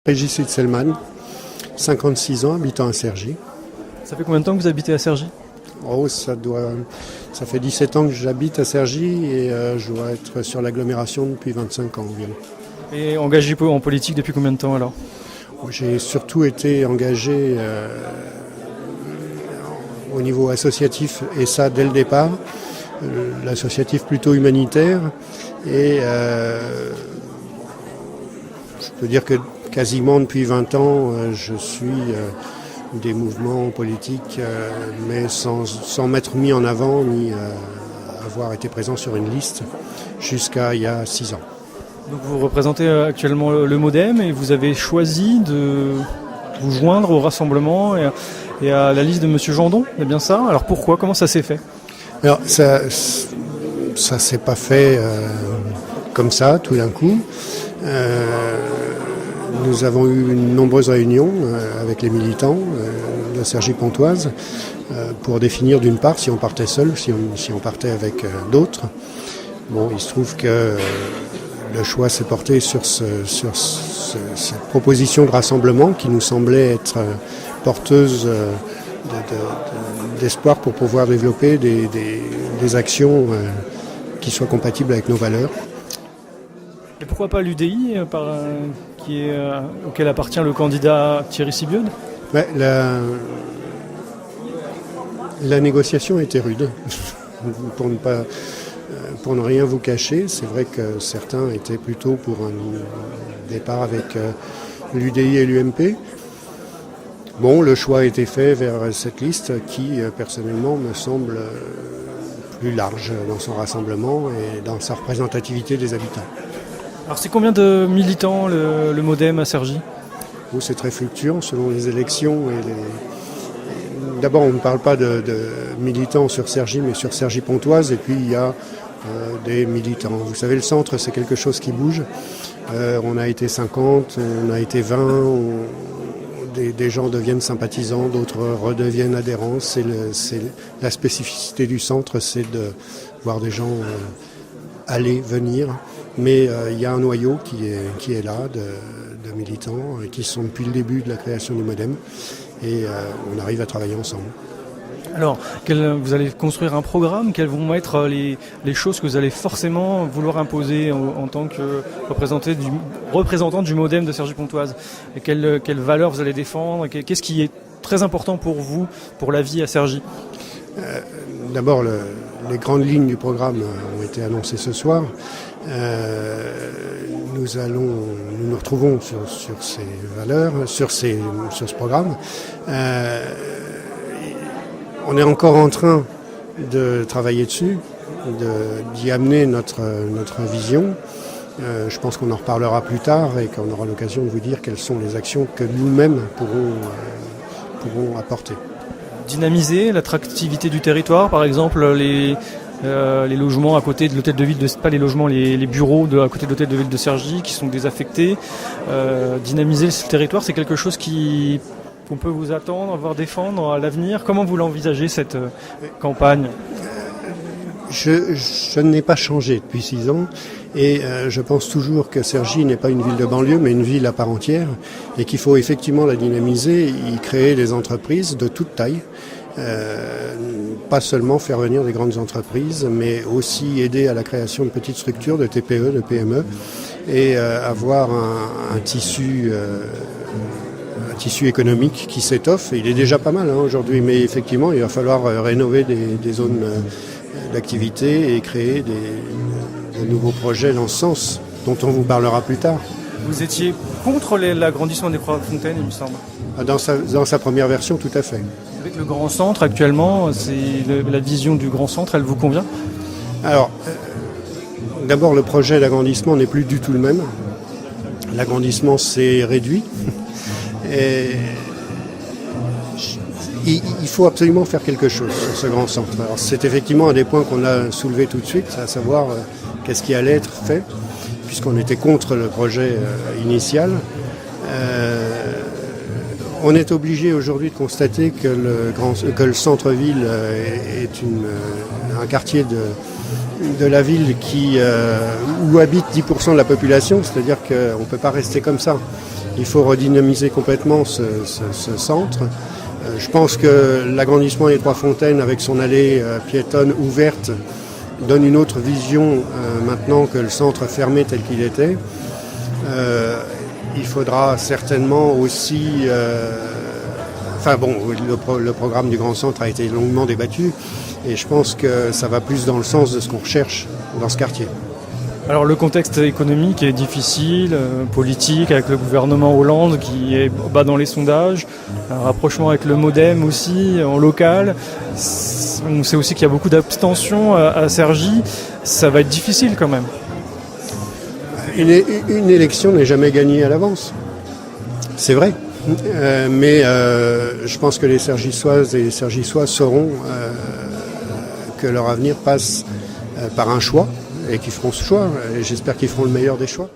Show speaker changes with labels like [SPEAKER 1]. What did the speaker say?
[SPEAKER 1] Régis Selman, 56 ans, habitant à Cergy.
[SPEAKER 2] Ça fait combien de temps que vous habitez à Cergy ?
[SPEAKER 1] Ça fait 17 ans que j'habite à Cergy et je dois être sur l'agglomération depuis 25 ans environ.
[SPEAKER 2] Et engagé en politique depuis combien de temps alors ?
[SPEAKER 1] J'ai surtout été engagé au niveau associatif et ça dès le départ, l'associatif plutôt humanitaire et je peux dire que quasiment depuis 20 ans je suis des mouvements politiques mais sans m'être mis en avant ni avoir été présent sur une liste jusqu'à il y a 6 ans.
[SPEAKER 2] Donc vous représentez actuellement le MoDem et vous avez choisi de vous joindre au rassemblement et à la liste de M. Jandon, c'est bien ça ? Alors pourquoi ? Comment ça s'est fait ?
[SPEAKER 1] Alors ça s'est pas fait comme ça tout d'un coup. Nous avons eu une nombreuse réunions avec les militants de Cergy-Pontoise pour définir d'une part si on partait seul, si on partait avec d'autres. Bon, il se trouve que le choix s'est porté sur cette proposition de rassemblement qui nous semblait être porteuse d'espoir pour pouvoir développer des actions qui soient compatibles avec nos valeurs.
[SPEAKER 2] Et pourquoi pas l'UDI auquel appartient le candidat Thierry Sibiud ?
[SPEAKER 1] Ouais, la négociation a été rude, pour ne rien vous cacher. C'est vrai que certains étaient plutôt pour un départ avec l'UDI et l'UMP. Bon, le choix a été fait vers cette liste qui, personnellement, me semble plus large dans son rassemblement et dans sa représentativité des habitants.
[SPEAKER 2] Alors c'est combien de militants le MoDem à Cergy ?
[SPEAKER 1] C'est très fluctuant selon les élections. D'abord, on ne parle pas de militants sur Cergy, mais sur Cergy-Pontoise. Et puis, il y a des militants. Vous savez, le centre, c'est quelque chose qui bouge. On a été 50, on a été 20. Des gens deviennent sympathisants, d'autres redeviennent adhérents. C'est la spécificité du centre, c'est de voir des gens aller, venir. Mais il y a un noyau qui est là de militants qui sont depuis le début de la création du MoDem et on arrive à travailler ensemble. Alors,
[SPEAKER 2] vous allez construire un programme, quelles vont être les choses que vous allez forcément vouloir imposer en tant que représentant du MoDem de Cergy-Pontoise ? Et quelles valeurs vous allez défendre ? Qu'est-ce qui est très important pour vous, pour la vie à Cergy ?
[SPEAKER 1] D'abord, les grandes lignes du programme ont été annoncées ce soir. Nous nous retrouvons sur ces valeurs, sur ce programme. On est encore en train de travailler dessus, d'y amener notre vision. Je pense qu'on en reparlera plus tard et qu'on aura l'occasion de vous dire quelles sont les actions que nous-mêmes pourrons apporter.
[SPEAKER 2] Dynamiser l'attractivité du territoire, par exemple les logements à côté de l'hôtel de ville, pas les logements, les bureaux à côté de l'hôtel de ville de Cergy qui sont désaffectés. Dynamiser ce territoire, c'est quelque chose qu'on peut vous attendre, voir défendre à l'avenir. Comment vous l'envisagez cette campagne ?
[SPEAKER 1] Je n'ai pas changé depuis 6 ans et je pense toujours que Cergy n'est pas une ville de banlieue mais une ville à part entière et qu'il faut effectivement la dynamiser, y créer des entreprises de toute taille. Pas seulement faire venir des grandes entreprises, mais aussi aider à la création de petites structures, de TPE, de PME, et avoir un tissu économique qui s'étoffe. Il est déjà pas mal aujourd'hui, mais effectivement, il va falloir rénover des zones d'activité et créer de nouveaux projets dans ce sens, dont on vous parlera plus tard.
[SPEAKER 2] Vous étiez contre l'agrandissement des Croix-Fontaine, il me semble.
[SPEAKER 1] Dans sa première version, tout à fait.
[SPEAKER 2] Avec le grand centre actuellement, la vision du grand centre, elle vous convient ?
[SPEAKER 1] Alors, d'abord, le projet d'agrandissement n'est plus du tout le même. L'agrandissement s'est réduit. Et il faut absolument faire quelque chose sur ce grand centre. Alors, c'est effectivement un des points qu'on a soulevé tout de suite, à savoir qu'est-ce qui allait être fait, puisqu'on était contre le projet initial. On est obligé aujourd'hui de constater que le centre-ville est un quartier de la ville où habite 10% de la population, c'est-à-dire qu'on ne peut pas rester comme ça. Il faut redynamiser complètement ce centre. Je pense que l'agrandissement des Trois Fontaines avec son allée piétonne ouverte donne une autre vision maintenant que le centre fermé tel qu'il était. Il faudra certainement aussi... le programme du Grand Centre a été longuement débattu et je pense que ça va plus dans le sens de ce qu'on recherche dans ce quartier.
[SPEAKER 2] Alors le contexte économique est difficile, politique, avec le gouvernement Hollande qui est bas dans les sondages, un rapprochement avec le MoDem aussi, en local. On sait aussi qu'il y a beaucoup d'abstention à Cergy. Ça va être difficile quand même.
[SPEAKER 1] Une élection n'est jamais gagnée à l'avance. C'est vrai. Mais je pense que les Cergissoises et les Cergissois sauront que leur avenir passe par un choix et qu'ils feront ce choix. Et j'espère qu'ils feront le meilleur des choix.